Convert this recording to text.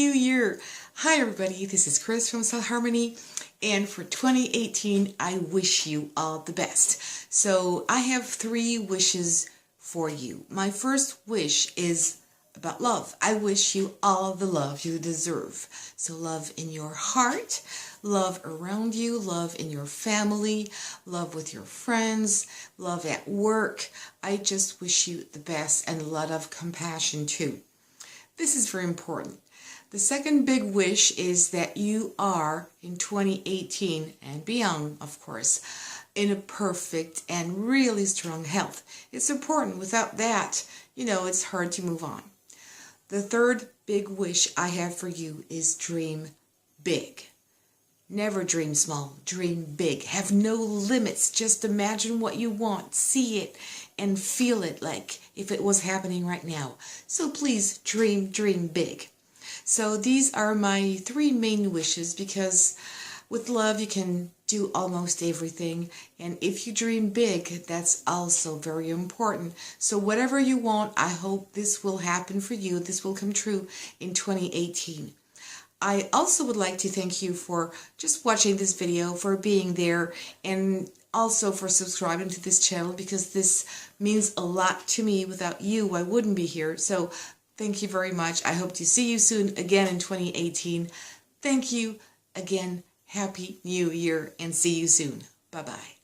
New Year! Hi everybody, this is Chris from Stylharmony, and for 2018 I wish you all the best. So I have 3 wishes for you. My first wish is about love. I wish you all the love you deserve. So love in your heart, love around you, love in your family, love with your friends, love at work. I just wish you the best and a lot of compassion too. This is very important. The second big wish is that you are in 2018 and beyond, of course, in a perfect and really strong health. It's important. Without that, it's hard to move on. The third big wish I have for you is dream big. Never dream small, dream big. Have no limits. Just imagine what you want, see it, and feel it like if it was happening right now. So please dream big. So these are my 3 main wishes, because with love you can do almost everything, and if you dream big, that's also very important. So whatever you want, I hope this will happen for you. This will come true in 2018. I also would like to thank you for just watching this video, for being there, and also for subscribing to this channel, because this means a lot to me. Without you, I wouldn't be here. So thank you very much. I hope to see you soon again in 2018. Thank you again. Happy New Year, and see you soon. Bye-bye.